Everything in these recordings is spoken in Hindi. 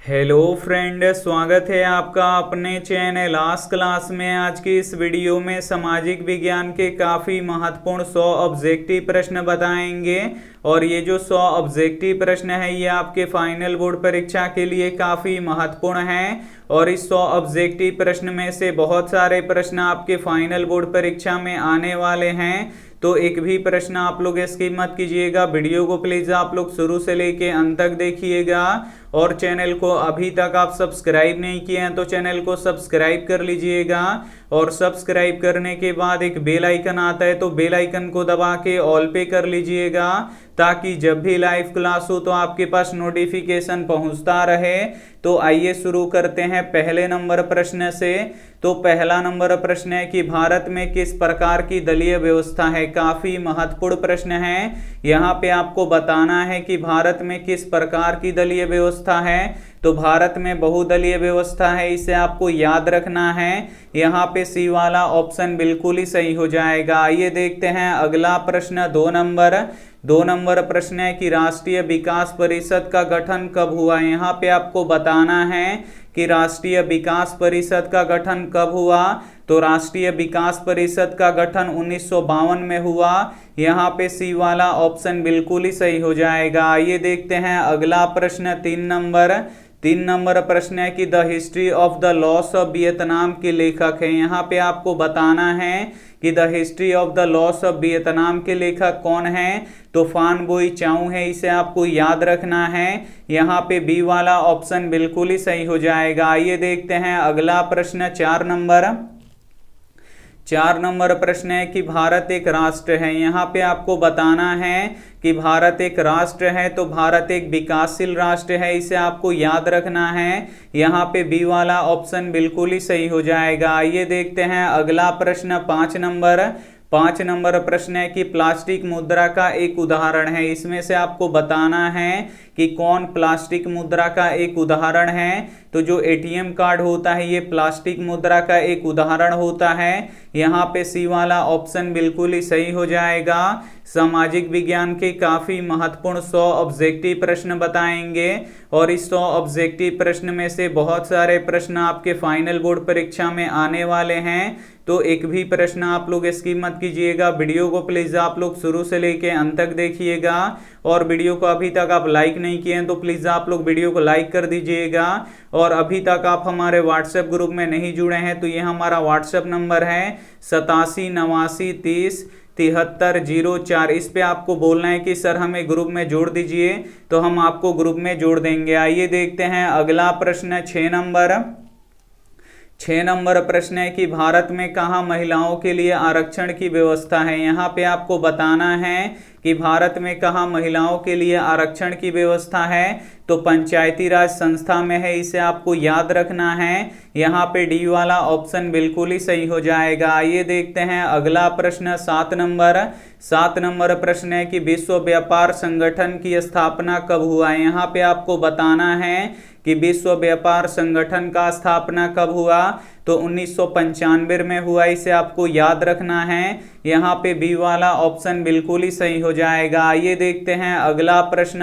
हेलो फ्रेंड, स्वागत है आपका अपने चैनल आज क्लास में। आज की इस वीडियो में सामाजिक विज्ञान के काफ़ी महत्वपूर्ण 100 ऑब्जेक्टिव प्रश्न बताएंगे। और ये जो 100 ऑब्जेक्टिव प्रश्न है ये आपके फाइनल बोर्ड परीक्षा के लिए काफ़ी महत्वपूर्ण हैं। और इस 100 ऑब्जेक्टिव प्रश्न में से बहुत सारे प्रश्न आपके फाइनल बोर्ड परीक्षा में आने वाले हैं, तो एक भी प्रश्न आप लोग स्किप मत कीजिएगा। वीडियो को प्लीज़ आप लोग शुरू से लेके अंत तक देखिएगा। और चैनल को अभी तक आप सब्सक्राइब नहीं किए हैं तो चैनल को सब्सक्राइब कर लीजिएगा। और सब्सक्राइब करने के बाद एक बेल आइकन आता है तो बेल आइकन को दबा के ऑल पे कर लीजिएगा, ताकि जब भी लाइव क्लास हो तो आपके पास नोटिफिकेशन पहुंचता रहे। तो आइए शुरू करते हैं पहले नंबर प्रश्न से। तो पहला नंबर प्रश्न है कि भारत में किस प्रकार की दलीय व्यवस्था है। काफी महत्वपूर्ण प्रश्न है। यहाँ पे आपको बताना है कि भारत में किस प्रकार की दलीय व्यवस्था है। तो भारत में बहुदलीय व्यवस्था है, इसे आपको याद रखना है। यहाँ पे सी वाला ऑप्शन बिल्कुल ही सही हो जाएगा। आइए देखते हैं अगला प्रश्न। दो नंबर प्रश्न है कि राष्ट्रीय विकास परिषद का गठन कब हुआ। यहाँ पे आपको बताना है कि राष्ट्रीय विकास परिषद का गठन कब हुआ। तो राष्ट्रीय विकास परिषद का गठन 1952 में हुआ। यहाँ पे सी वाला ऑप्शन बिल्कुल ही सही हो जाएगा। आइए देखते हैं अगला प्रश्न। तीन नंबर प्रश्न है कि the history of the loss of Vietnam के लेखक है। यहाँ पे आपको बताना है कि the history of the loss of Vietnam के लेखक कौन है। तो फान बोई चाउ है, इसे आपको याद रखना है। यहाँ पे बी वाला ऑप्शन बिल्कुल ही सही हो जाएगा। आइए देखते हैं अगला प्रश्न। चार नंबर प्रश्न है कि भारत एक राष्ट्र है। यहाँ पे आपको बताना है कि भारत एक राष्ट्र है, तो भारत एक विकासशील राष्ट्र है, इसे आपको याद रखना है। यहाँ पे बी वाला ऑप्शन बिल्कुल ही सही हो जाएगा। आइए देखते हैं अगला प्रश्न। पाँच नंबर प्रश्न है कि प्लास्टिक मुद्रा का एक उदाहरण है। इसमें से आपको बताना है कि कौन प्लास्टिक मुद्रा का एक उदाहरण है। तो जो एटीएम कार्ड होता है ये प्लास्टिक मुद्रा का एक उदाहरण होता है। यहाँ पे सी वाला ऑप्शन बिल्कुल ही सही हो जाएगा। सामाजिक विज्ञान के काफी महत्वपूर्ण 100 ऑब्जेक्टिव प्रश्न बताएंगे। और इस 100 ऑब्जेक्टिव प्रश्न में से बहुत सारे प्रश्न आपके फाइनल बोर्ड परीक्षा में आने वाले हैं, तो एक भी प्रश्न आप लोग स्किप मत कीजिएगा। वीडियो को प्लीज आप लोग शुरू से लेके अंत तक देखिएगा। और वीडियो को अभी तक आप लाइक नहीं किए हैं तो प्लीज आप लोग वीडियो को लाइक कर दीजिएगा। और अभी तक आप हमारे व्हाट्सएप ग्रुप में नहीं जुड़े हैं तो ये हमारा व्हाट्सएप नंबर है 8789307304। इस पे आपको बोलना है कि सर हमें ग्रुप में जोड़ दीजिए, तो हम आपको ग्रुप में जोड़ देंगे। आइए देखते हैं अगला प्रश्न। 6 नंबर प्रश्न है कि भारत में कहाँ महिलाओं के लिए आरक्षण की व्यवस्था है। यहाँ पे आपको बताना है कि भारत में कहाँ महिलाओं के लिए आरक्षण की व्यवस्था है। तो पंचायती राज संस्था में है, इसे आपको याद रखना है। यहाँ पे डी वाला ऑप्शन बिल्कुल ही सही हो जाएगा। आइए देखते हैं अगला प्रश्न। 7 नंबर प्रश्न है कि विश्व व्यापार संगठन की स्थापना कब हुआ है। यहाँ पे आपको बताना है कि विश्व व्यापार संगठन का स्थापना कब हुआ। तो 1995 में हुआ, इसे आपको याद रखना है। यहाँ पे बी वाला ऑप्शन बिल्कुल ही सही हो जाएगा। आइए देखते हैं अगला प्रश्न।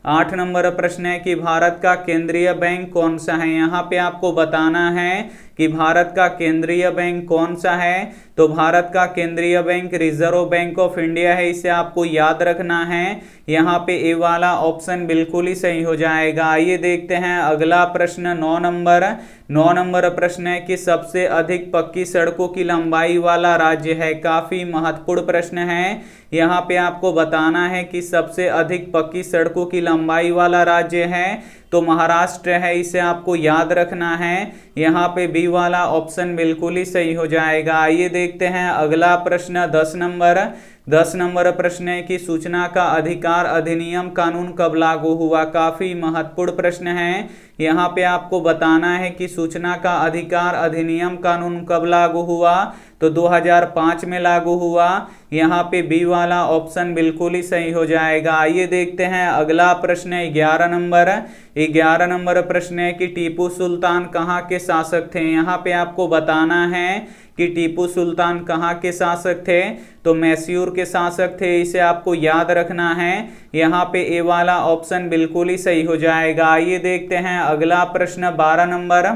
8 नंबर प्रश्न है कि भारत का केंद्रीय बैंक कौन सा है। यहाँ पे आपको बताना है कि भारत का केंद्रीय बैंक कौन सा है। तो भारत का केंद्रीय bank reserve bank of India है, इसे आपको याद रखना है। यहाँ पे ए वाला ऑप्शन बिल्कुल ही सही हो जाएगा। आइए देखते हैं अगला प्रश्न। 9 नंबर प्रश्न है कि सबसे अधिक पक्की सड़कों की लंबाई वाला राज्य है। काफी महत्वपूर्ण प्रश्न है। यहाँ पे आपको बताना है कि सबसे अधिक पक्की सड़कों की लंबाई वाला राज्य है तो महाराष्ट्र है, इसे आपको याद रखना है। यहाँ पे बी वाला ऑप्शन बिल्कुल ही सही हो जाएगा। आइए देखते हैं अगला प्रश्न। 10 नंबर प्रश्न है कि सूचना का अधिकार अधिनियम कानून कब लागू हुआ। काफी महत्वपूर्ण प्रश्न है। यहाँ पे आपको बताना है कि सूचना का अधिकार अधिनियम कानून कब लागू हुआ, तो 2005 में लागू हुआ। यहाँ पे बी वाला ऑप्शन बिल्कुल ही सही हो जाएगा। आइए देखते हैं अगला प्रश्न है 11 नंबर। 11 नंबर प्रश्न है कि टीपू सुल्तान कहाँ के शासक थे। यहाँ पे आपको बताना है कि टीपू सुल्तान कहाँ के शासक थे, तो मैसूर के शासक थे, इसे आपको याद रखना है। यहाँ पे ए वाला ऑप्शन बिल्कुल ही सही हो जाएगा। आइए देखते हैं अगला प्रश्न 12 नंबर।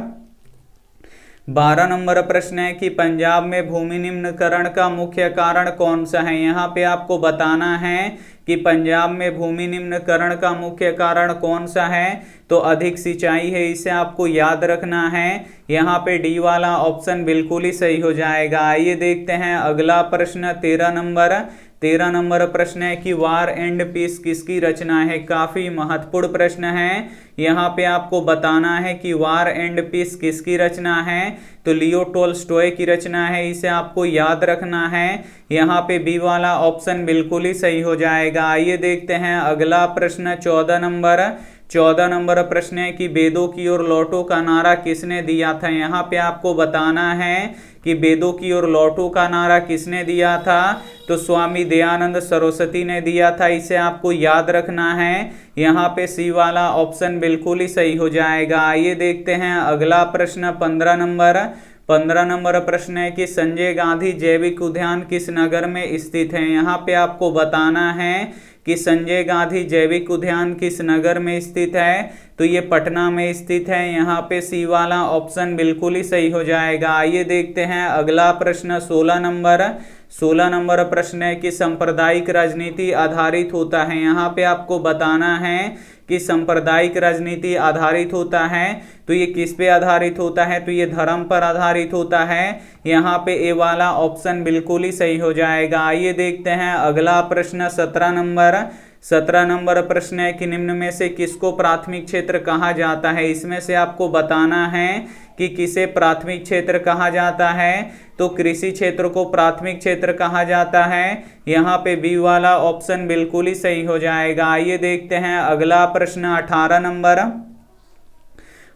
12 नंबर प्रश्न है कि पंजाब में भूमि निम्नीकरण का मुख्य कारण कौन सा है। यहाँ पे आपको बताना है कि पंजाब में भूमि निम्नीकरण का मुख्य कारण कौन सा है, तो अधिक सिंचाई है, इसे आपको याद रखना है। यहाँ पे डी वाला ऑप्शन बिल्कुल ही सही हो जाएगा। आइए देखते हैं अगला प्रश्न 13 नंबर। 13 नंबर प्रश्न है कि वार एंड पीस किसकी रचना है। काफी महत्वपूर्ण प्रश्न है। यहाँ पे आपको बताना है कि वार एंड पीस किसकी रचना है, तो लियो टोल्स्टॉय की रचना है, इसे आपको याद रखना है। यहाँ पे बी वाला ऑप्शन बिल्कुल ही सही हो जाएगा। आइए देखते हैं अगला प्रश्न 14 नंबर। 14 नंबर प्रश्न है कि वेदों की ओर लौटो का नारा किसने दिया था। यहाँ पे आपको बताना है कि वेदों की ओर लौटो का नारा किसने दिया था, तो स्वामी दयानंद सरस्वती ने दिया था, इसे आपको याद रखना है। यहाँ पे सी वाला ऑप्शन बिल्कुल ही सही हो जाएगा। आइए देखते हैं अगला प्रश्न 15 नंबर। 15 नंबर प्रश्न है कि संजय गांधी जैविक उद्यान किस नगर में स्थित है। यहाँ पे आपको बताना है कि संजय गांधी जैविक उद्यान किस नगर में स्थित है, तो ये पटना में स्थित है। यहाँ पे सी वाला ऑप्शन बिल्कुल ही सही हो जाएगा। आइए देखते हैं अगला प्रश्न 16 नंबर। 16 नंबर प्रश्न है कि सांप्रदायिक राजनीति आधारित होता है। यहाँ पे आपको बताना है कि सांप्रदायिक राजनीति आधारित होता है, तो ये किस पे आधारित होता है, तो ये धर्म पर आधारित होता है। यहाँ पे ए वाला ऑप्शन बिल्कुल ही सही हो जाएगा। आइए देखते हैं अगला प्रश्न 17 नंबर। 17 नंबर प्रश्न है कि निम्न में से किसको प्राथमिक क्षेत्र कहा जाता है। इसमें से आपको बताना है कि किसे प्राथमिक क्षेत्र कहा जाता है, तो कृषि क्षेत्र को प्राथमिक क्षेत्र कहा जाता है। यहाँ पे बी वाला ऑप्शन बिल्कुल ही सही हो जाएगा। आइए देखते हैं अगला प्रश्न 18 नंबर।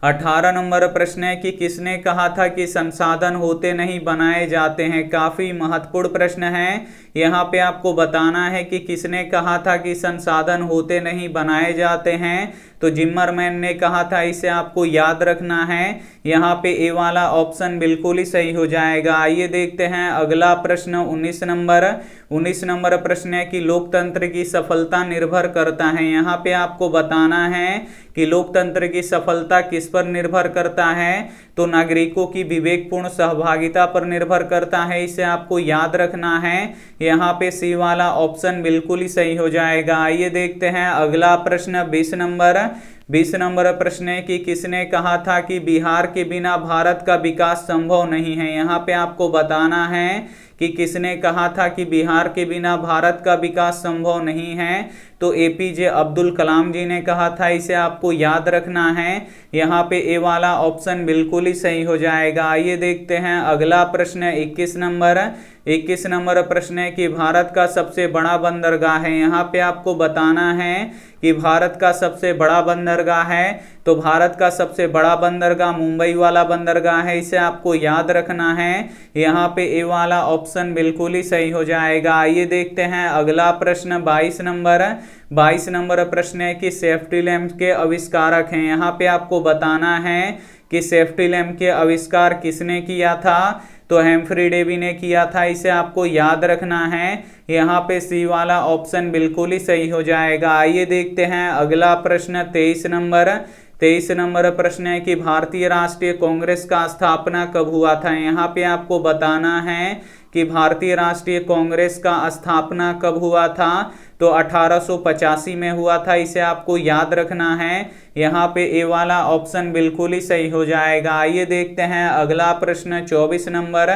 18 नंबर प्रश्न है कि किसने कहा था कि संसाधन होते नहीं बनाए जाते हैं। काफी महत्वपूर्ण प्रश्न है। यहाँ पे आपको बताना है कि किसने कहा था कि संसाधन होते नहीं बनाए जाते हैं, तो जिम्मरमैन ने कहा था, इसे आपको याद रखना है। यहाँ पे ए वाला ऑप्शन बिल्कुल ही सही हो जाएगा। आइए देखते हैं अगला प्रश्न 19 नंबर। 19 नंबर प्रश्न है कि लोकतंत्र की सफलता निर्भर करता है। यहाँ पे आपको बताना है कि लोकतंत्र की सफलता किस पर निर्भर करता है, तो नागरिकों की विवेकपूर्ण सहभागिता पर निर्भर करता है, इसे आपको याद रखना है। यहाँ पे सी वाला ऑप्शन बिल्कुल ही सही हो जाएगा। आइए देखते हैं अगला प्रश्न 20 नंबर। 20 नंबर प्रश्न है कि किसने कहा था कि बिहार के बिना भारत का विकास संभव नहीं है। यहाँ पे आपको बताना है कि किसने कहा था कि बिहार के बिना भारत का विकास संभव नहीं है, तो एपीजे अब्दुल कलाम जी ने कहा था, इसे आपको याद रखना है। यहाँ पे ए वाला ऑप्शन बिल्कुल ही सही हो जाएगा। आइए देखते हैं अगला प्रश्न 21 नंबर। 21 नंबर प्रश्न है कि भारत का सबसे बड़ा बंदरगाह है। यहाँ पे आपको बताना है कि भारत का सबसे बड़ा बंदरगाह है, तो भारत का सबसे बड़ा बंदरगाह मुंबई वाला बंदरगाह है, इसे आपको याद रखना है। यहाँ पे ए वाला ऑप्शन बिल्कुल ही सही हो जाएगा। आइए देखते हैं अगला प्रश्न 22 नंबर। 22 नंबर प्रश्न है कि सेफ्टी लैंप के आविष्कारक हैं। यहाँ पे आपको बताना है कि सेफ्टी लैंप के आविष्कार किसने किया था, तो हेम्फ्री डेवी ने किया था, इसे आपको याद रखना है। यहाँ पे सी वाला ऑप्शन बिल्कुल ही सही हो जाएगा। आइए देखते हैं अगला प्रश्न 23 नंबर। 23 नंबर प्रश्न है कि भारतीय राष्ट्रीय कांग्रेस का स्थापना कब हुआ था। यहाँ पे आपको बताना है कि भारतीय राष्ट्रीय कांग्रेस का स्थापना कब हुआ था, तो 1885 में हुआ था, इसे आपको याद रखना है। यहाँ पे ए वाला ऑप्शन बिल्कुल ही सही हो जाएगा। आइए देखते हैं अगला प्रश्न 24 नंबर।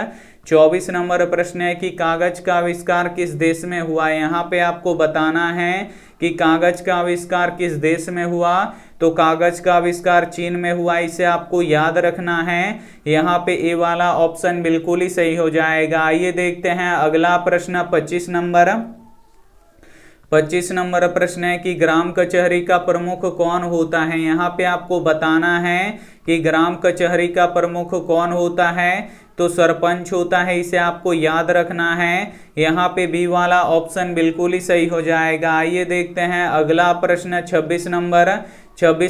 24 नंबर प्रश्न है कि कागज का आविष्कार किस देश में हुआ। यहाँ पे आपको बताना है कि कागज का आविष्कार किस देश में हुआ, तो कागज का आविष्कार चीन में हुआ, इसे आपको याद रखना है। यहाँ पे ए वाला ऑप्शन बिल्कुल ही सही हो जाएगा। आइए देखते हैं अगला प्रश्न 25 नंबर। 25 नंबर प्रश्न है कि ग्राम कचहरी का प्रमुख कौन होता है। यहाँ पे आपको बताना है कि ग्राम कचहरी का प्रमुख कौन होता है, तो सरपंच होता है, इसे आपको याद रखना है। यहाँ पे बी वाला ऑप्शन बिल्कुल ही सही हो जाएगा। आइए देखते हैं अगला प्रश्न 26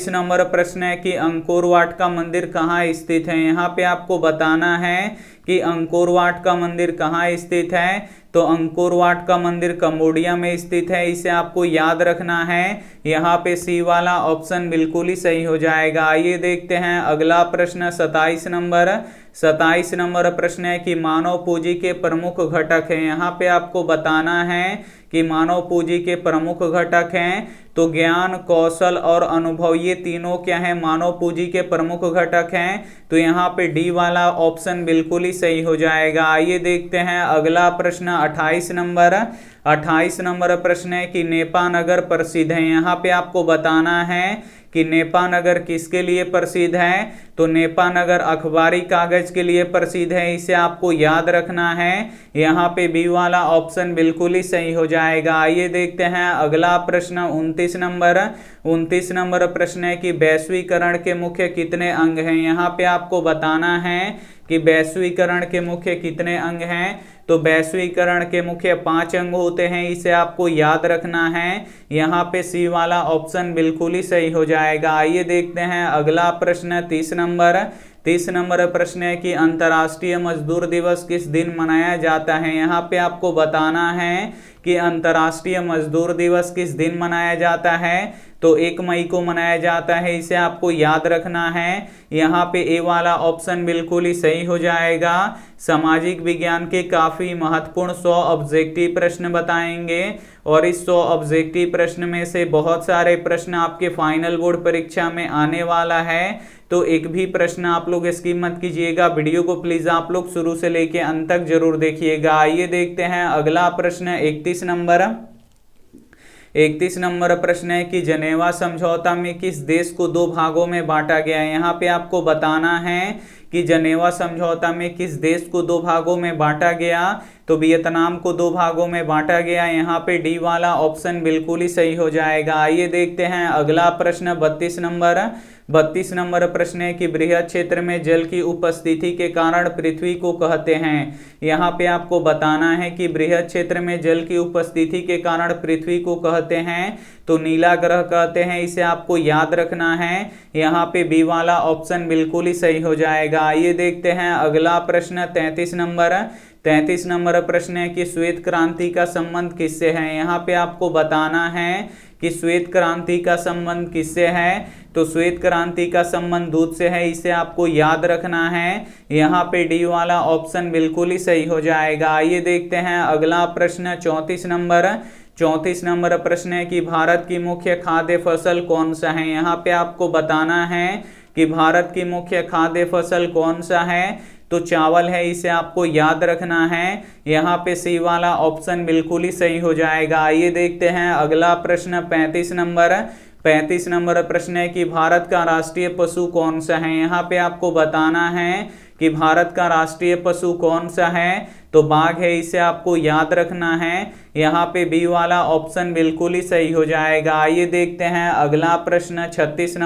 नंबर प्रश्न है कि अंकोर वाट का मंदिर कहाँ स्थित है। यहाँ पे आपको बताना है कि अंकोर वाट का मंदिर कहाँ स्थित है, तो अंकोर वाट का मंदिर कंबोडिया में स्थित है, इसे आपको याद रखना है। यहाँ पे सी वाला ऑप्शन बिल्कुल ही सही हो जाएगा। आइए देखते हैं अगला प्रश्न 27 नंबर प्रश्न है कि मानव पूंजी के प्रमुख घटक हैं। यहाँ पे आपको बताना है कि मानव पूंजी के प्रमुख घटक हैं, तो ज्ञान, कौशल और अनुभव, ये तीनों क्या है, मानव पूंजी के प्रमुख घटक हैं। तो यहाँ पे डी वाला ऑप्शन बिल्कुल ही सही हो जाएगा। आइए देखते हैं अगला प्रश्न 28 नंबर प्रश्न है कि नेपा नगर प्रसिद्ध है। यहाँ पे आपको बताना है कि नेपा नगर किसके लिए प्रसिद्ध है, तो नेपा नगर अखबारी कागज के लिए प्रसिद्ध है, इसे आपको याद रखना है। यहाँ पे बी वाला ऑप्शन बिल्कुल ही सही हो जाएगा। आइए देखते हैं अगला प्रश्न 29 नंबर प्रश्न है कि वैश्वीकरण के मुख्य कितने अंग हैं। यहाँ पे आपको बताना है कि वैश्वीकरण के मुख्य कितने अंग हैं, तो वैश्वीकरण के मुख्य 5 अंग होते हैं, इसे आपको याद रखना है। यहाँ पे सी वाला ऑप्शन बिल्कुल ही सही हो जाएगा। आइए देखते हैं अगला प्रश्न 30 नंबर प्रश्न है कि अंतर्राष्ट्रीय मजदूर दिवस किस दिन मनाया जाता है। यहाँ पे आपको बताना है कि अंतर्राष्ट्रीय मजदूर दिवस किस दिन मनाया जाता है, तो 1 मई को मनाया जाता है, इसे आपको याद रखना है। यहाँ पे ए वाला ऑप्शन बिल्कुल ही सही हो जाएगा। सामाजिक विज्ञान के काफी महत्वपूर्ण 100 ऑब्जेक्टिव प्रश्न बताएंगे और इस 100 ऑब्जेक्टिव प्रश्न में से बहुत सारे प्रश्न आपके फाइनल बोर्ड परीक्षा में आने वाला है, तो एक भी प्रश्न आप लोग स्किप मत कीजिएगा। वीडियो को प्लीज आप लोग शुरू से लेके अंत तक जरूर देखिएगा। आइए देखते हैं अगला प्रश्न 31 नंबर प्रश्न है कि जनेवा समझौता में किस देश को 2 भागों में बांटा गया है। यहाँ पे आपको बताना है कि जनेवा समझौता में किस देश को 2 भागों में बांटा गया, तो वियतनाम को 2 भागों में बांटा गया। यहाँ पे डी वाला ऑप्शन बिल्कुल ही सही हो जाएगा। आइए देखते हैं अगला प्रश्न 32 नंबर प्रश्न है कि बृहद क्षेत्र में जल की उपस्थिति के कारण पृथ्वी को कहते हैं। यहाँ पे आपको बताना है कि बृहद क्षेत्र में जल की उपस्थिति के कारण पृथ्वी को कहते हैं, तो नीला ग्रह कहते हैं, इसे आपको याद रखना है। यहाँ पे बी वाला ऑप्शन बिल्कुल ही सही हो जाएगा। आइए देखते हैं अगला प्रश्न 33 नंबर प्रश्न है कि श्वेत क्रांति का संबंध किससे है। यहाँ पे आपको बताना है कि श्वेत क्रांति का संबंध किससे है, तो श्वेत क्रांति का संबंध दूध से है, इसे आपको याद रखना है। यहाँ पे डी वाला ऑप्शन बिल्कुल ही सही हो जाएगा। आइए देखते हैं अगला प्रश्न 34 नंबर प्रश्न है कि भारत की मुख्य खाद्य फसल कौन सा है। यहाँ पे आपको बताना है कि भारत की मुख्य खाद्य फसल कौन सा है, तो चावल है, इसे आपको याद रखना है। यहाँ पे सी वाला ऑप्शन बिल्कुल ही सही हो जाएगा। आइए देखते हैं अगला प्रश्न 35 नंबर प्रश्न है कि भारत का राष्ट्रीय पशु कौन सा है। यहाँ पे आपको बताना है कि भारत का राष्ट्रीय पशु कौन सा है, तो बाघ है, इसे आपको याद रखना है। यहाँ पे बी वाला ऑप्शन बिल्कुल ही सही हो जाएगा। आइए देखते हैं अगला प्रश्न 36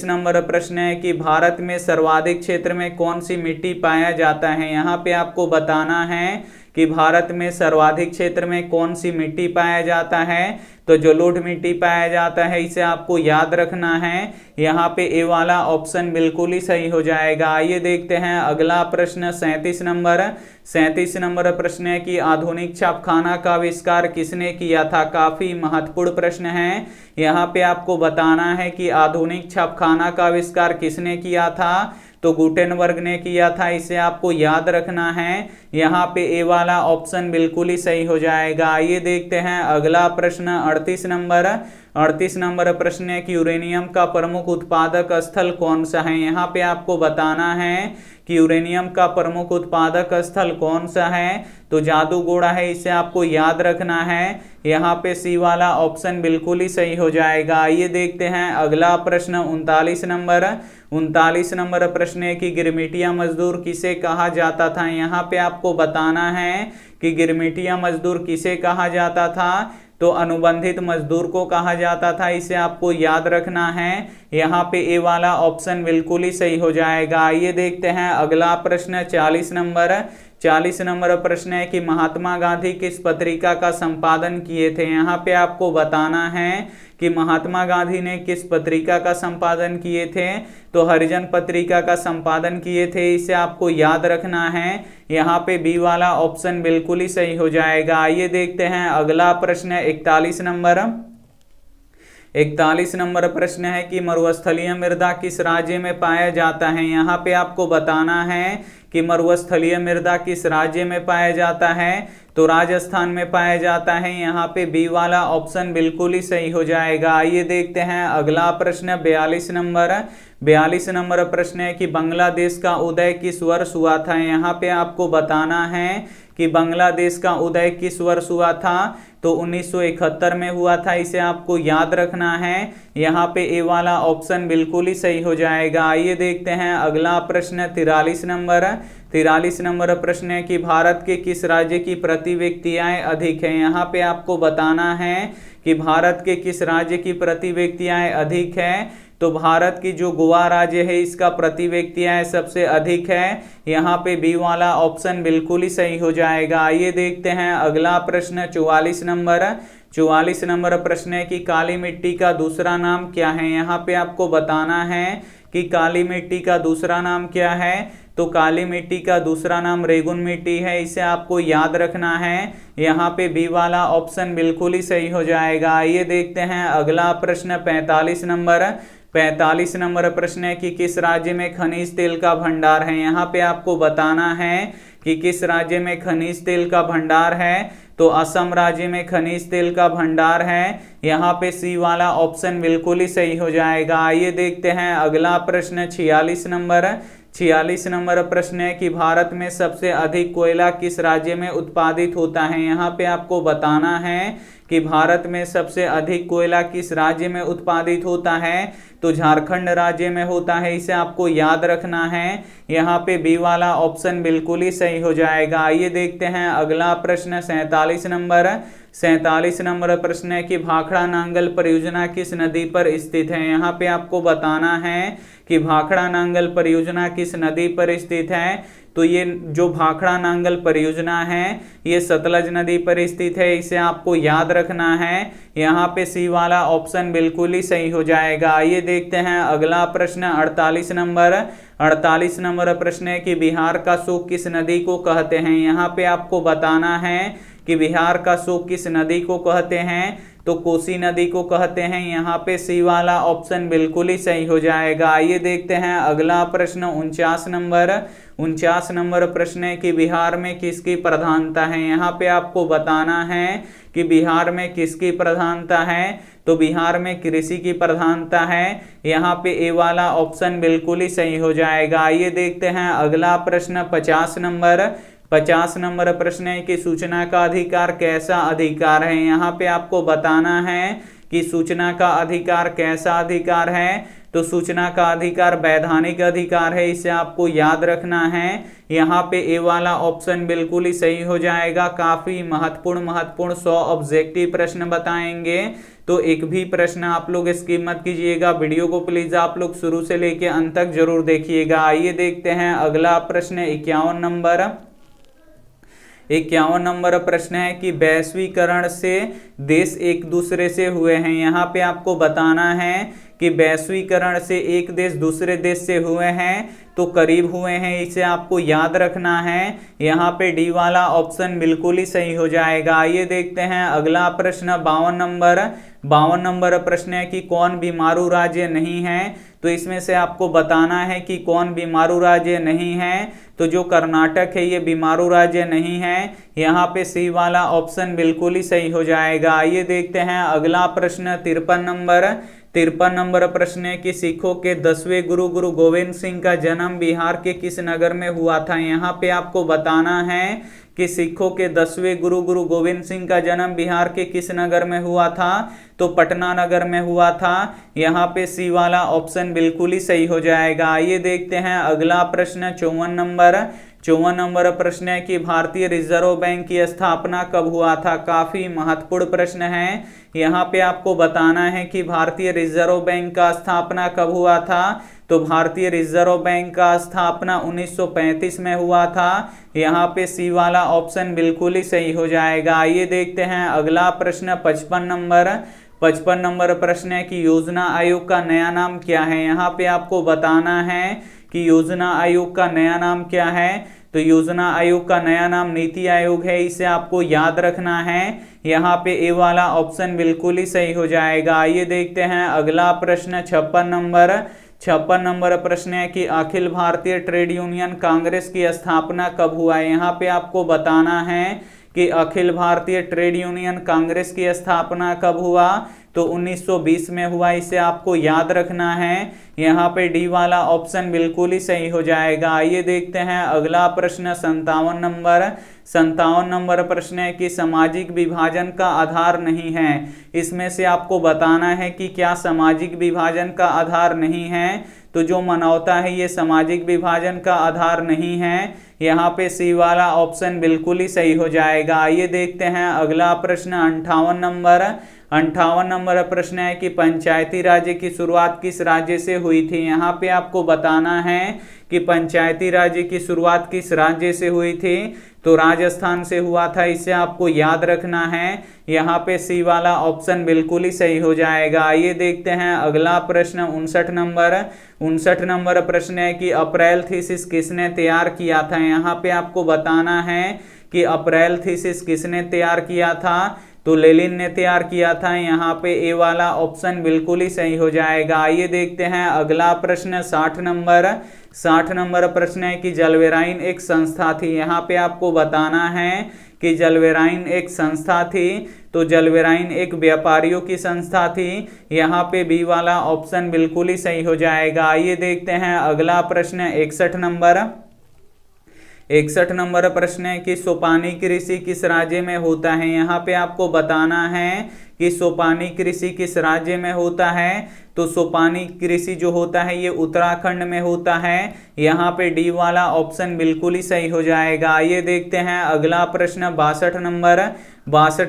नंबर प्रश्न है कि भारत में सर्वाधिक क्षेत्र में कौन सी मिट्टी पाया जाता है। यहाँ पे आपको बताना है कि भारत में सर्वाधिक क्षेत्र में कौन सी मिट्टी पाया जाता है, तो जलोढ़ मिट्टी पाया जाता है, इसे आपको याद रखना है। यहाँ पे ए वाला ऑप्शन बिल्कुल ही सही हो जाएगा। आइए देखते हैं अगला प्रश्न 37 नंबर प्रश्न है कि आधुनिक छापखाना का आविष्कार किसने किया था। काफी महत्वपूर्ण प्रश्न है। यहाँ पे आपको बताना है कि आधुनिक छापखाना का आविष्कार किसने किया था, तो गुटेनबर्ग ने किया था, इसे आपको याद रखना है। यहाँ पे ए वाला ऑप्शन बिल्कुल ही सही हो जाएगा। आइए देखते हैं अगला प्रश्न 38 नंबर प्रश्न है कि यूरेनियम का प्रमुख उत्पादक स्थल कौन सा है। यहाँ पे आपको बताना है कि यूरेनियम का प्रमुख उत्पादक स्थल कौन सा है, तो जादूगोड़ा है, इसे आपको याद रखना है। यहाँ पे सी वाला ऑप्शन बिल्कुल ही सही हो जाएगा। आइए देखते हैं अगला प्रश्न 39 नंबर प्रश्न है कि गिरमिटिया मजदूर किसे कहा जाता था। यहाँ पे आपको बताना है कि गिरमिटिया मजदूर किसे कहा जाता था, तो अनुबंधित मजदूर को कहा जाता था, इसे आपको याद रखना है। यहाँ पे ए वाला ऑप्शन बिल्कुल ही सही हो जाएगा। आइए देखते हैं अगला प्रश्न 40 नंबर। 40 नंबर प्रश्न है कि महात्मा गांधी किस पत्रिका का संपादन किए थे। यहाँ पे आपको बताना है कि महात्मा गांधी ने किस पत्रिका का संपादन किए थे, तो हरिजन पत्रिका का संपादन किए थे, इसे आपको याद रखना है। यहाँ पे बी वाला ऑप्शन बिल्कुल ही सही हो जाएगा। आइए देखते हैं अगला प्रश्न 41 नंबर। 41 नंबर प्रश्न है कि मरुस्थलीय मृदा किस राज्य में पाया जाता है। यहाँ पे आपको बताना है कि मरुस्थलीय मृदा किस राज्य में पाया जाता है, तो राजस्थान में पाया जाता है। यहाँ पे बी वाला ऑप्शन बिल्कुल ही सही हो जाएगा। आइए देखते हैं अगला प्रश्न 42 नंबर। 42 नंबर प्रश्न है कि बांग्लादेश का उदय किस वर्ष हुआ था। यहाँ पे आपको बताना है कि बांग्लादेश का उदय किस वर्ष हुआ था, तो 1971 में हुआ था, इसे आपको याद रखना है। यहाँ पे ए वाला ऑप्शन बिल्कुल ही सही हो जाएगा। आइए देखते हैं अगला प्रश्न 43 नंबर। 43 नंबर प्रश्न है कि भारत के किस राज्य की प्रति व्यक्ति आय अधिक है। यहाँ पे आपको बताना है कि भारत के किस राज्य की प्रति व्यक्ति आय अधिक है, तो भारत की जो गोवा राज्य है इसका प्रति व्यक्ति आय सबसे अधिक है। यहाँ पे बी वाला ऑप्शन बिल्कुल ही सही हो जाएगा। आइए देखते हैं अगला प्रश्न 44 नंबर। 44 नंबर प्रश्न है कि काली मिट्टी का दूसरा नाम क्या है। यहाँ पे आपको बताना है कि काली मिट्टी का दूसरा नाम क्या है, तो काली मिट्टी का दूसरा नाम रेगुन मिट्टी है, इसे आपको याद रखना है। यहाँ पे बी वाला ऑप्शन बिल्कुल ही सही हो जाएगा। आइए देखते हैं अगला प्रश्न 45 नंबर। 45 नंबर प्रश्न है कि किस राज्य में खनिज तेल का भंडार है। यहाँ पे आपको बताना है कि किस राज्य में खनिज तेल का भंडार है, तो असम राज्य में खनिज तेल का भंडार है। यहाँ पे सी वाला ऑप्शन बिल्कुल ही सही हो जाएगा। आइए देखते हैं अगला प्रश्न 46 नंबर। 46 नंबर प्रश्न है कि भारत में सबसे अधिक कोयला किस राज्य में उत्पादित होता है। यहाँ पे आपको बताना है कि भारत में सबसे अधिक कोयला किस राज्य में उत्पादित होता है, तो झारखंड राज्य में होता है, इसे आपको याद रखना है। यहाँ पे बी वाला ऑप्शन बिल्कुल ही सही हो जाएगा। आइए देखते हैं अगला प्रश्न 47 नंबर। 47 नंबर प्रश्न है कि भाखड़ा नांगल परियोजना किस नदी पर स्थित है। यहाँ पे आपको बताना है कि भाखड़ा नांगल परियोजना किस नदी पर स्थित है, तो ये जो भाखड़ा नांगल परियोजना है ये सतलज नदी पर स्थित है, इसे आपको याद रखना है। यहाँ पे सी वाला ऑप्शन बिल्कुल ही सही हो जाएगा। आइए देखते हैं अगला प्रश्न 48 नंबर। 48 नंबर प्रश्न है कि बिहार का शोक किस नदी को कहते हैं। यहाँ पे आपको बताना है कि बिहार का शोक किस नदी को कहते हैं, तो कोसी नदी को कहते हैं। यहाँ पे सी वाला ऑप्शन बिल्कुल ही सही हो जाएगा। आइए देखते हैं अगला प्रश्न 49 नंबर। 49 नंबर प्रश्न है कि बिहार में किसकी प्रधानता है। यहाँ पे आपको बताना है कि बिहार में किसकी प्रधानता है, तो बिहार में कृषि की प्रधानता है। यहाँ पे ए वाला ऑप्शन बिल्कुल ही सही हो जाएगा। आइए देखते हैं अगला प्रश्न 50 नंबर। 50 नंबर प्रश्न है कि सूचना का अधिकार कैसा अधिकार है। यहाँ पे आपको बताना है कि सूचना का अधिकार कैसा अधिकार है, तो सूचना का अधिकार वैधानिक अधिकार है, इसे आपको याद रखना है। यहाँ पे ए वाला ऑप्शन बिल्कुल ही सही हो जाएगा। काफी महत्वपूर्ण 100 ऑब्जेक्टिव प्रश्न बताएंगे, तो एक भी प्रश्न आप लोग स्किप मत कीजिएगा। वीडियो को प्लीज आप लोग शुरू से लेके अंत तक जरूर देखिएगा। आइए देखते हैं अगला प्रश्न 51 नंबर। 51 नंबर प्रश्न है कि वैश्वीकरण से देश एक दूसरे से हुए हैं। यहाँ पे आपको बताना है कि वैश्वीकरण से एक देश दूसरे देश से हुए हैं, तो करीब हुए हैं, इसे आपको याद रखना है। यहाँ पे डी वाला ऑप्शन बिल्कुल ही सही हो जाएगा। आइए देखते हैं अगला प्रश्न 52 नंबर। 52 नंबर प्रश्न है कि कौन बीमारू राज्य नहीं है, तो इसमें से आपको बताना है कि कौन बीमारू राज्य नहीं है, तो जो कर्नाटक है ये बीमारू राज्य नहीं है। यहाँ पे सी वाला ऑप्शन बिल्कुल ही सही हो जाएगा। आइए देखते हैं अगला प्रश्न 53 नंबर। 53 नंबर प्रश्न है कि सिखों के 10वें गुरु गुरु गोविंद सिंह का जन्म बिहार के किस नगर में हुआ था। यहाँ पे आपको बताना है कि सिखों के 10वें गुरु गुरु गोविंद सिंह का जन्म बिहार के किस नगर में हुआ था, तो पटना नगर में हुआ था। यहाँ पे सी वाला ऑप्शन बिल्कुल ही सही हो जाएगा। आइए देखते हैं अगला प्रश्न 54 नंबर। 54 नंबर प्रश्न है कि भारतीय रिजर्व बैंक की स्थापना कब हुआ था। काफी महत्वपूर्ण प्रश्न है। यहाँ पे आपको बताना है कि भारतीय रिजर्व बैंक का स्थापना कब हुआ था। तो भारतीय रिजर्व बैंक का स्थापना 1935 में हुआ था। यहाँ पे सी वाला ऑप्शन बिल्कुल ही सही हो जाएगा। आइए देखते हैं अगला प्रश्न 55 नंबर प्रश्न है कि योजना आयोग का नया नाम क्या है। यहाँ पे आपको बताना है कि योजना आयोग का नया नाम क्या है। तो योजना आयोग का नया नाम नीति आयोग है, इसे आपको याद रखना है। यहाँ पे ए वाला ऑप्शन बिल्कुल ही सही हो जाएगा। आइए देखते हैं अगला प्रश्न 56 नंबर प्रश्न है कि अखिल भारतीय ट्रेड यूनियन कांग्रेस की स्थापना कब हुआ है। यहाँ पे आपको बताना है कि अखिल भारतीय ट्रेड यूनियन कांग्रेस की स्थापना कब हुआ। तो 1920 में हुआ, इसे आपको याद रखना है। यहाँ पे डी वाला ऑप्शन बिल्कुल ही सही हो जाएगा। आइए देखते हैं अगला प्रश्न 57 नंबर प्रश्न है कि सामाजिक विभाजन का आधार नहीं है। इसमें से आपको बताना है कि क्या सामाजिक विभाजन का आधार नहीं है। तो जो मानवता है ये सामाजिक विभाजन का आधार नहीं है। यहाँ पे सी वाला ऑप्शन बिल्कुल ही सही हो जाएगा। आइए देखते हैं अगला प्रश्न 58 नंबर प्रश्न है कि पंचायती राज्य की शुरुआत किस राज्य से हुई थी। यहाँ पे आपको बताना है कि पंचायती राज्य की शुरुआत किस राज्य से हुई थी। तो राजस्थान से हुआ था, इसे आपको याद रखना है। यहाँ पे सी वाला ऑप्शन बिल्कुल ही सही हो जाएगा। आइए देखते हैं अगला प्रश्न 59 नंबर प्रश्न है कि अप्रैल थीसिस किसने तैयार किया था। यहाँ पे आपको बताना है कि अप्रैल थीसिस किसने तैयार किया था। तो लेनिन ने तैयार किया था। यहाँ पे ए वाला ऑप्शन बिल्कुल ही सही हो जाएगा। आइए देखते हैं अगला प्रश्न 60 नंबर प्रश्न है कि जलवेराइन एक संस्था थी। यहाँ पे आपको बताना है कि जलवेराइन एक संस्था थी। तो जलवेराइन एक व्यापारियों की संस्था थी। यहाँ पे बी वाला ऑप्शन बिल्कुल ही सही हो जाएगा। आइए देखते हैं अगला प्रश्न 61 नंबर प्रश्न है कि सोपानी कृषि किस राज्य में होता है। यहाँ पे आपको बताना है कि सोपानी कृषि किस राज्य में होता है। तो सोपानी कृषि जो होता है ये उत्तराखंड में होता है। यहाँ पे डी वाला ऑप्शन बिल्कुल ही सही हो जाएगा। आइए देखते हैं अगला प्रश्न 62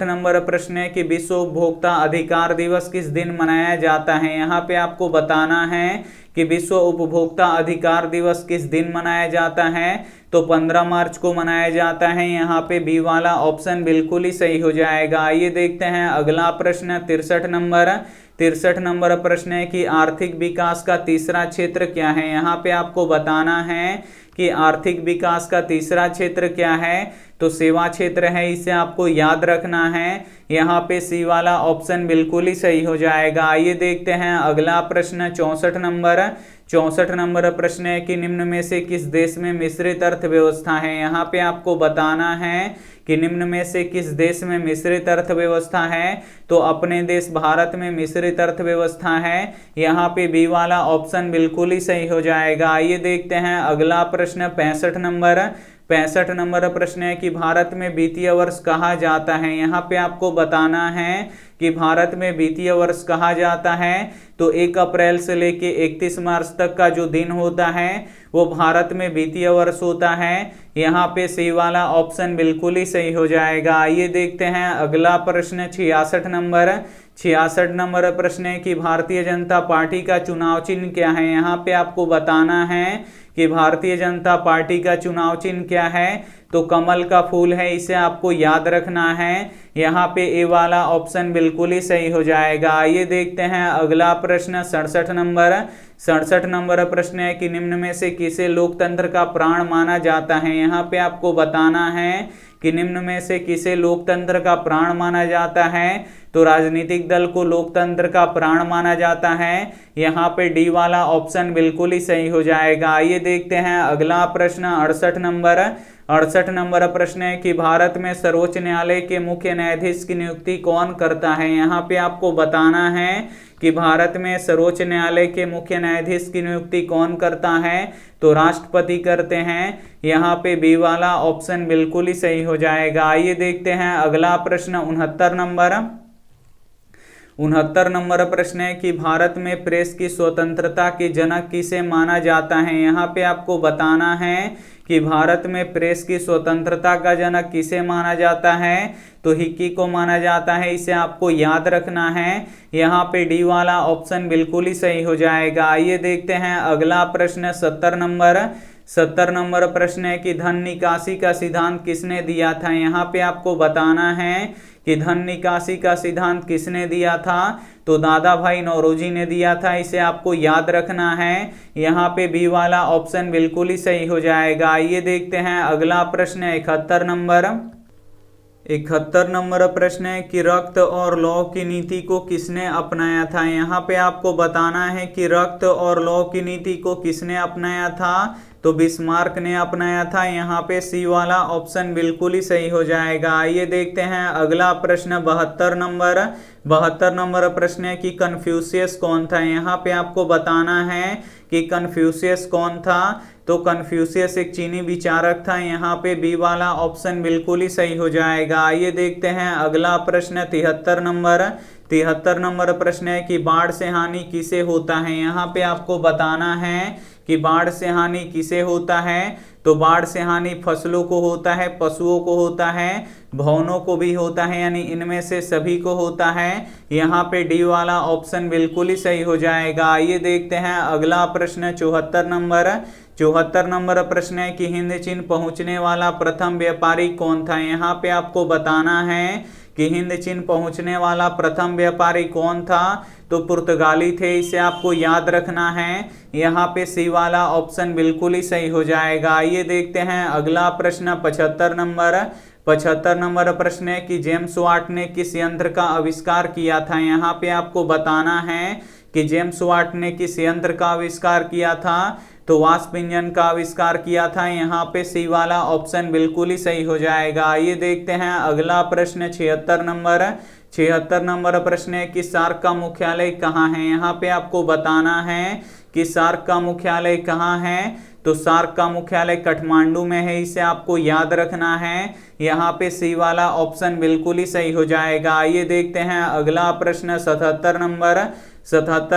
नंबर प्रश्न है कि विश्व उपभोक्ता अधिकार दिवस किस दिन मनाया जाता है। यहाँ पे आपको बताना है कि विश्व उपभोक्ता अधिकार दिवस किस दिन मनाया जाता है। तो 15 मार्च को मनाया जाता है। यहाँ पे बी वाला ऑप्शन बिल्कुल ही सही हो जाएगा। आइए देखते हैं अगला प्रश्न 63 नंबर प्रश्न है कि आर्थिक विकास का तीसरा क्षेत्र क्या है। यहाँ पे आपको बताना है कि आर्थिक विकास का तीसरा क्षेत्र क्या है। तो सेवा क्षेत्र है, इसे आपको याद रखना है। यहाँ पे सी वाला ऑप्शन बिल्कुल ही सही हो जाएगा। आइए देखते हैं अगला प्रश्न 64 नंबर प्रश्न है कि निम्न में से किस देश में मिश्रित अर्थव्यवस्था है। यहाँ पे आपको बताना है कि निम्न में से किस देश में मिश्रित अर्थव्यवस्था है। तो अपने देश भारत में मिश्रित अर्थव्यवस्था है। यहाँ पे बी वाला ऑप्शन बिल्कुल ही सही हो जाएगा। आइए देखते हैं अगला प्रश्न 65 नंबर प्रश्न है कि भारत में वित्तीय वर्ष कहा जाता है। यहाँ पे आपको बताना है कि भारत में वित्तीय वर्ष कहा जाता है। तो 1 अप्रैल से लेके 31 मार्च तक का जो दिन होता है वो भारत में वित्तीय वर्ष होता है। यहाँ पे सी वाला ऑप्शन बिल्कुल ही सही हो जाएगा। आइए देखते हैं अगला प्रश्न 66 नंबर प्रश्न है कि भारतीय जनता पार्टी का चुनाव चिन्ह क्या है। यहाँ पे आपको बताना है कि भारतीय जनता पार्टी का चुनाव चिन्ह क्या है। तो कमल का फूल है, इसे आपको याद रखना है। यहाँ पे ए वाला ऑप्शन बिल्कुल ही सही हो जाएगा। आइए देखते हैं अगला प्रश्न 67 नंबर प्रश्न है कि निम्न में से किसे लोकतंत्र का प्राण माना जाता है। यहाँ पे आपको बताना है कि निम्न में से किसे लोकतंत्र का प्राण माना जाता है। तो राजनीतिक दल को लोकतंत्र का प्राण माना जाता है। यहाँ पे डी वाला ऑप्शन बिल्कुल ही सही हो जाएगा। आइए देखते हैं अगला प्रश्न 68 नंबर प्रश्न है कि भारत में सर्वोच्च न्यायालय के मुख्य न्यायाधीश की नियुक्ति कौन करता है। यहाँ पे आपको बताना है कि भारत में सर्वोच्च न्यायालय के मुख्य न्यायाधीश की नियुक्ति कौन करता है। तो राष्ट्रपति करते हैं। यहाँ पे बी वाला ऑप्शन बिल्कुल ही सही हो जाएगा। आइए देखते हैं अगला प्रश्न 69 69 नंबर प्रश्न है कि भारत में प्रेस की स्वतंत्रता के जनक किसे माना जाता है। यहाँ पे आपको बताना है कि भारत में प्रेस की स्वतंत्रता का जनक किसे माना जाता है, तो हिक्की को माना जाता है। इसे आपको याद रखना है। यहाँ पे डी वाला ऑप्शन बिल्कुल ही सही हो जाएगा। आइए देखते हैं अगला प्रश्न 70 नंबर प्रश्न है कि धन निकासी का सिद्धांत किसने दिया था। यहाँ पे आपको बताना है कि धन निकासी का सिद्धांत किसने दिया था, तो दादा भाई नौरोजी ने दिया था। इसे आपको याद रखना है। यहाँ पे बी वाला ऑप्शन बिल्कुल ही सही हो जाएगा। आइए देखते हैं अगला प्रश्न 71 नंबर प्रश्न है कि रक्त और लौह की नीति को किसने अपनाया था। यहाँ पे आपको बताना है कि रक्त और लौह की नीति को किसने अपनाया था, तो बिस्मार्क ने अपनाया था। यहाँ पे सी वाला ऑप्शन बिल्कुल ही सही हो जाएगा। आइए देखते हैं अगला प्रश्न 72 नंबर प्रश्न है कि कन्फ्यूशियस कौन था। यहाँ पे आपको बताना है कि कन्फ्यूशियस कौन था, तो कन्फ्यूशियस एक चीनी विचारक था। यहाँ पे बी वाला ऑप्शन बिल्कुल ही सही हो जाएगा। आइए देखते हैं अगला प्रश्न 73 नंबर प्रश्न है कि बाढ़ से हानि किसे होता है। यहाँ पे आपको बताना है कि बाढ़ से हानि किसे होता है, तो बाढ़ से हानि फसलों को होता है, पशुओं को होता है, भवनों को भी होता है, यानी इनमें से सभी को होता है। यहाँ पे डी वाला ऑप्शन बिल्कुल ही सही हो जाएगा। आइए देखते हैं अगला प्रश्न 74 नंबर प्रश्न है कि हिंद चीन पहुंचने वाला प्रथम व्यापारी कौन था। यहाँ पे आपको बताना है कि हिंद चीन पहुंचने वाला प्रथम व्यापारी कौन था, तो पुर्तगाली थे। इसे आपको याद रखना है। यहाँ पे सी वाला ऑप्शन बिल्कुल ही सही हो जाएगा। आइए देखते हैं अगला प्रश्न 75 नंबर प्रश्न है कि जेम्स वाट ने किस यंत्र का आविष्कार किया था। यहाँ पे आपको बताना है कि जेम्स वाट ने किस यंत्र का आविष्कार किया था, तो वाष्प इंजन का आविष्कार किया था। यहाँ पे सी वाला ऑप्शन बिल्कुल ही सही हो जाएगा। आइए देखते हैं अगला प्रश्न 76 नंबर प्रश्न है कि सार्क का मुख्यालय कहाँ है। यहाँ पे आपको बताना है कि सार्क का मुख्यालय कहाँ है, तो सार्क का मुख्यालय काठमांडू में है। इसे आपको याद रखना है। यहाँ पे सी वाला ऑप्शन बिल्कुल ही सही हो जाएगा। आइए देखते हैं अगला प्रश्न 77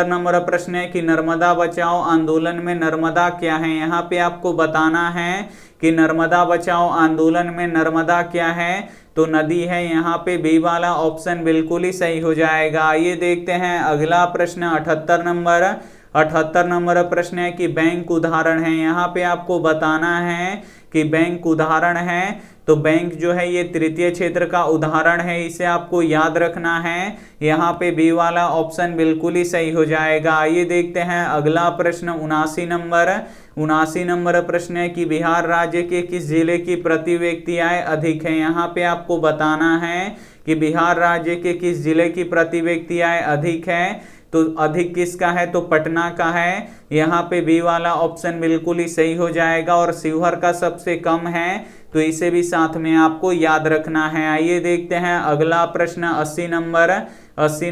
नंबर प्रश्न है कि नर्मदा बचाओ आंदोलन में नर्मदा क्या है। यहाँ पे आपको बताना है कि नर्मदा बचाओ आंदोलन में नर्मदा क्या है, तो नदी है। यहाँ पे बी वाला ऑप्शन बिल्कुल ही सही हो जाएगा। आइए देखते हैं अगला प्रश्न 78 नंबर प्रश्न है कि बैंक उदाहरण है। यहाँ पे आपको बताना है कि बैंक उदाहरण है, तो बैंक जो है ये तृतीय क्षेत्र का उदाहरण है। इसे आपको याद रखना है। यहाँ पे बी वाला ऑप्शन बिल्कुल ही सही हो जाएगा। आइए देखते हैं अगला प्रश्न 79 नंबर प्रश्न है कि बिहार राज्य के किस जिले की प्रति व्यक्ति आय अधिक है। यहाँ पे आपको बताना है कि बिहार राज्य के किस जिले की प्रति व्यक्ति आय अधिक है, तो अधिक किसका है, तो पटना का है। यहाँ पे बी वाला ऑप्शन बिल्कुल ही सही हो जाएगा। और शिवहर का सबसे कम है, तो इसे भी साथ में आपको याद रखना है। आइए देखते हैं अगला प्रश्न 80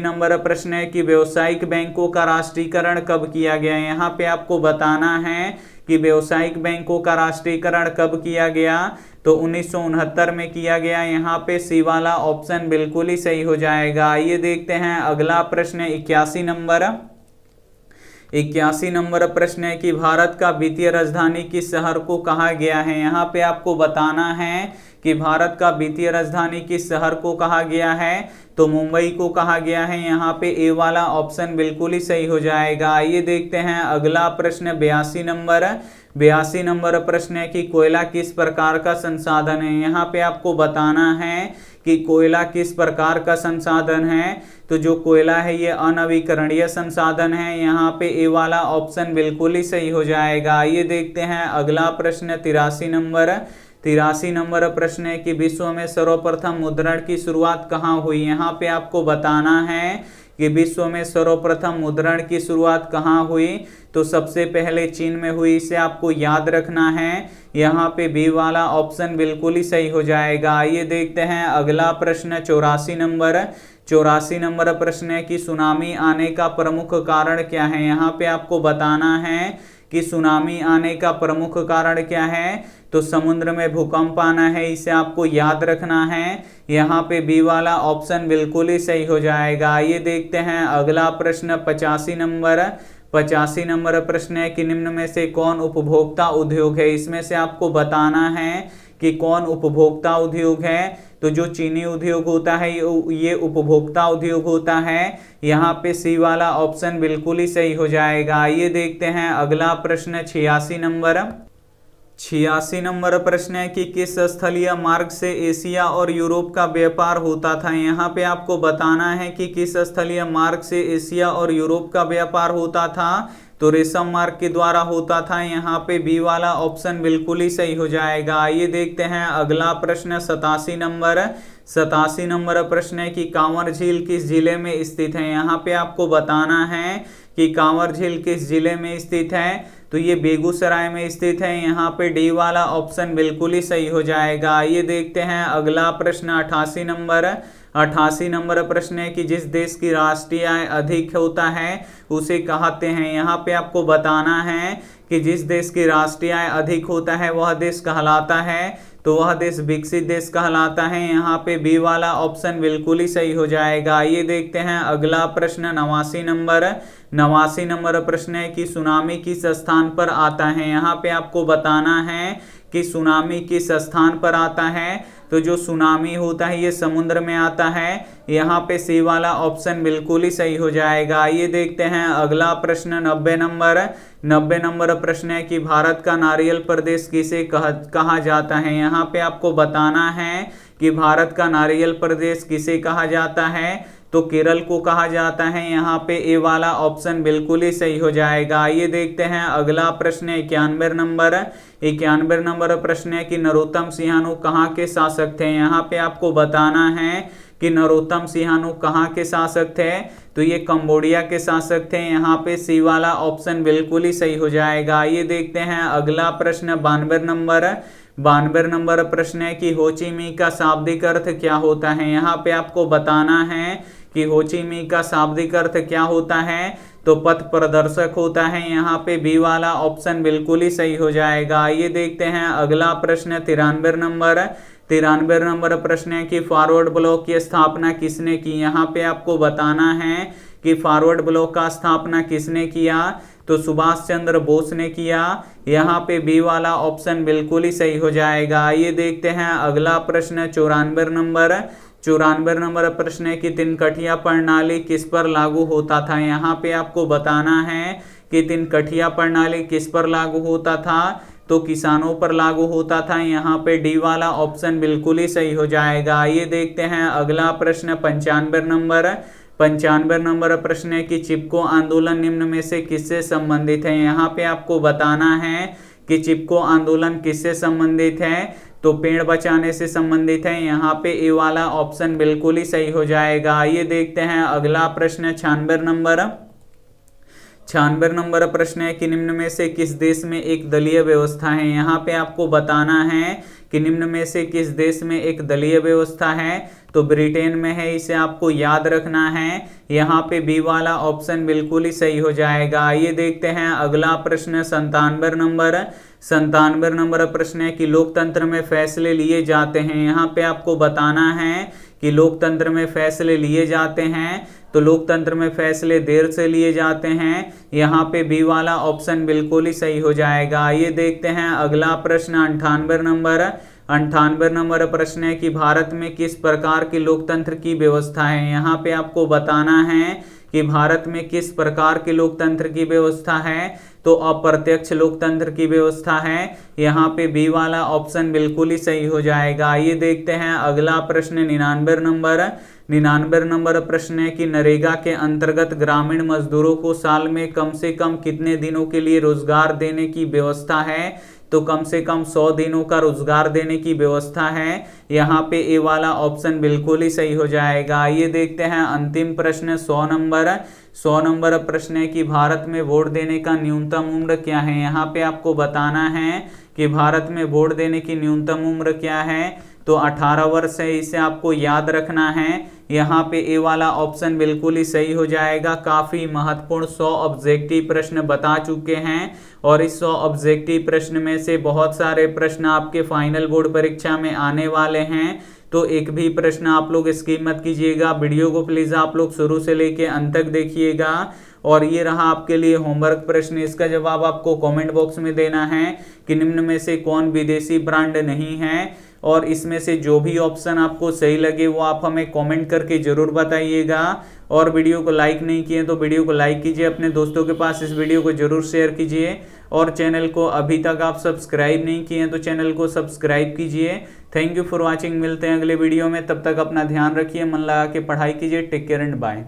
नंबर प्रश्न है कि व्यावसायिक बैंकों का राष्ट्रीयकरण कब किया गया। यहाँ पे आपको बताना है कि व्यावसायिक बैंकों का राष्ट्रीयकरण कब किया गया, तो 1969 में किया गया। यहाँ पे सी वाला ऑप्शन बिल्कुल ही सही हो जाएगा। आइए देखते हैं अगला प्रश्न 81 नंबर प्रश्न है कि भारत का वित्तीय राजधानी किस शहर को कहा गया है। यहाँ पे आपको बताना है कि भारत का वित्तीय राजधानी किस शहर को कहा गया है, तो मुंबई को कहा गया है। यहाँ पे ए वाला ऑप्शन बिल्कुल ही सही हो जाएगा। आइए देखते हैं अगला प्रश्न 82 नंबर प्रश्न है कि कोयला किस प्रकार का संसाधन है। यहाँ पे आपको बताना है कि कोयला किस प्रकार का संसाधन है, तो जो कोयला है ये अनवीकरणीय संसाधन है। यहाँ पे ए वाला ऑप्शन बिल्कुल ही सही हो जाएगा। आइए देखते हैं अगला प्रश्न 83 नंबर प्रश्न है कि विश्व में सर्वप्रथम मुद्रण की शुरुआत कहाँ हुई। यहाँ पे आपको बताना है कि विश्व में सर्वप्रथम मुद्रण की शुरुआत कहाँ हुई, तो सबसे पहले चीन में हुई। इसे आपको याद रखना है। यहाँ पे बी वाला ऑप्शन बिल्कुल ही सही हो जाएगा। आइए देखते हैं अगला प्रश्न 84 नंबर प्रश्न है कि सुनामी आने का प्रमुख कारण क्या है। यहाँ पे आपको बताना है कि सुनामी आने का प्रमुख कारण क्या है, तो समुद्र में भूकंप आना है। इसे आपको याद रखना है। यहाँ पे बी वाला ऑप्शन बिल्कुल ही सही हो जाएगा। ये देखते हैं अगला प्रश्न 85 नंबर प्रश्न है कि निम्न में से कौन उपभोक्ता उद्योग है। इसमें से आपको बताना है कि कौन उपभोक्ता उद्योग है। तो जो चीनी उद्योग होता है ये उपभोक्ता उद्योग होता है। यहाँ पे सी वाला ऑप्शन बिल्कुल ही सही हो जाएगा। ये देखते हैं अगला प्रश्न 86 नंबर प्रश्न है कि किस स्थलीय मार्ग से एशिया और यूरोप का व्यापार होता था। यहाँ पे आपको बताना है कि किस स्थलीय मार्ग से एशिया और यूरोप का व्यापार होता था। तो रेशम मार्ग के द्वारा होता था। यहाँ पे बी वाला ऑप्शन बिल्कुल ही सही हो जाएगा। ये देखते हैं अगला प्रश्न 87 नंबर प्रश्न है कि कांवर झील किस जिले में स्थित है। यहाँ पे आपको बताना है कि कांवर झील किस जिले में स्थित है। तो ये बेगूसराय में स्थित है। यहाँ पे डी वाला ऑप्शन बिल्कुल ही सही हो जाएगा। ये देखते हैं अगला प्रश्न 88 नंबर प्रश्न है कि जिस देश की राष्ट्रीय आय अधिक होता है उसे कहते हैं। यहाँ पे आपको बताना है कि जिस देश की राष्ट्रीय आय अधिक होता है वह देश कहलाता है। तो वह देश विकसित देश कहलाता है। यहाँ पे बी वाला ऑप्शन बिल्कुल ही सही हो जाएगा। ये देखते हैं अगला प्रश्न 89 नंबर प्रश्न है कि सुनामी किस स्थान पर आता है। यहाँ पे आपको बताना है कि सुनामी किस स्थान पर आता है। तो जो सुनामी होता है ये समुद्र में आता है। यहाँ पे सी वाला ऑप्शन बिल्कुल ही सही हो जाएगा। ये देखते हैं अगला प्रश्न 90 नंबर प्रश्न है कि भारत का नारियल प्रदेश किसे कहा जाता है। यहाँ पे आपको बताना है कि भारत का नारियल प्रदेश किसे कहा जाता है। तो केरल को कहा जाता है। यहाँ पे ए वाला ऑप्शन बिल्कुल ही सही हो जाएगा। ये देखते हैं अगला प्रश्न 91 नंबर प्रश्न है कि नरोत्तम सिंहाणु कहाँ के शासक थे। यहाँ पे आपको बताना है कि नरोत्तम सिंहाणु कहाँ के शासक थे। तो ये कंबोडिया के शासक थे। यहाँ पे सी वाला ऑप्शन बिल्कुल ही सही हो जाएगा। ये देखते हैं अगला प्रश्न 92 नंबर प्रश्न है कि होची मिन्ह का शाब्दिक अर्थ क्या होता है। यहाँ पे आपको बताना है कि होची मिन्ह का शाब्दिक अर्थ क्या होता है। तो पथ प्रदर्शक होता है। यहाँ पे बी वाला ऑप्शन बिल्कुल ही सही हो जाएगा। ये देखते हैं अगला प्रश्न 93 नंबर प्रश्न है कि फॉरवर्ड ब्लॉक की स्थापना किसने की। यहाँ पे आपको बताना है कि फॉरवर्ड ब्लॉक का स्थापना किसने किया। तो सुभाष चंद्र बोस ने किया। यहाँ पे बी वाला ऑप्शन बिल्कुल ही सही हो जाएगा। ये देखते हैं अगला प्रश्न 94 नंबर प्रश्न है कि तिनकठिया प्रणाली किस पर लागू होता था। यहाँ पे आपको बताना है कि तिनकठिया प्रणाली किस पर लागू होता था। तो किसानों पर लागू होता था। यहाँ पे डी वाला ऑप्शन बिल्कुल ही सही हो जाएगा। ये देखते हैं अगला प्रश्न 95 नंबर प्रश्न है कि चिपको आंदोलन निम्न में से किससे संबंधित है। यहाँ पे आपको बताना है कि चिपको आंदोलन किससे संबंधित है। तो पेड़ बचाने से संबंधित है। यहाँ पे ए वाला ऑप्शन बिल्कुल ही सही हो जाएगा। ये देखते हैं अगला प्रश्न 96 नंबर प्रश्न है कि निम्न में से किस देश में एक दलीय व्यवस्था है। यहाँ पे आपको बताना है कि निम्न में से किस देश में एक दलीय व्यवस्था है। तो ब्रिटेन में है। इसे आपको याद रखना है। यहाँ पे बी वाला ऑप्शन बिल्कुल ही सही हो जाएगा। ये देखते हैं अगला प्रश्न 97 नंबर प्रश्न है कि लोकतंत्र में फैसले लिए जाते हैं। यहाँ पे आपको बताना है कि लोकतंत्र में फैसले लिए जाते हैं। तो लोकतंत्र में फैसले देर से लिए जाते हैं। यहाँ पे बी वाला ऑप्शन बिल्कुल ही सही हो जाएगा। ये देखते हैं अगला प्रश्न 98 नंबर प्रश्न है कि भारत में किस प्रकार की लोकतंत्र की व्यवस्था है। यहाँ पे आपको बताना है कि भारत में किस प्रकार की लोकतंत्र की व्यवस्था है। तो अप्रत्यक्ष लोकतंत्र की व्यवस्था है। यहाँ पे बी वाला ऑप्शन बिल्कुल ही सही हो जाएगा। ये देखते हैं अगला प्रश्न 99 नंबर प्रश्न है कि नरेगा के अंतर्गत ग्रामीण मजदूरों को साल में कम से कम कितने दिनों के लिए रोजगार देने की व्यवस्था है। तो कम से कम 100 दिनों का रोजगार देने की व्यवस्था है। यहाँ पे ए वाला ऑप्शन बिल्कुल ही सही हो जाएगा। ये देखते हैं अंतिम प्रश्न 100 नंबर प्रश्न है कि भारत में वोट देने का न्यूनतम उम्र क्या है। यहाँ पे आपको बताना है कि भारत में वोट देने की न्यूनतम उम्र क्या है। तो 18 वर्ष है। इसे आपको याद रखना है। यहाँ पे ए वाला ऑप्शन बिल्कुल ही सही हो जाएगा। काफी महत्वपूर्ण 100 ऑब्जेक्टिव प्रश्न बता चुके हैं और इस 100 ऑब्जेक्टिव प्रश्न में से बहुत सारे प्रश्न आपके फाइनल बोर्ड परीक्षा में आने वाले हैं। तो एक भी प्रश्न आप लोग स्किप मत कीजिएगा। वीडियो को प्लीज आप लोग शुरू से लेके अंत तक देखिएगा। और ये रहा आपके लिए होमवर्क प्रश्न, इसका जवाब आपको कमेंट बॉक्स में देना है कि निम्न में से कौन विदेशी ब्रांड नहीं है। और इसमें से जो भी ऑप्शन आपको सही लगे वो आप हमें कमेंट करके जरूर बताइएगा। और वीडियो को लाइक नहीं किए तो वीडियो को लाइक कीजिए, अपने दोस्तों के पास इस वीडियो को जरूर शेयर कीजिए। और चैनल को अभी तक आप सब्सक्राइब नहीं किए तो चैनल को सब्सक्राइब कीजिए। Thank you for watching. मिलते हैं अगले वीडियो में, तब तक अपना ध्यान रखिए, मन लगा के पढ़ाई कीजिए। Take care and bye.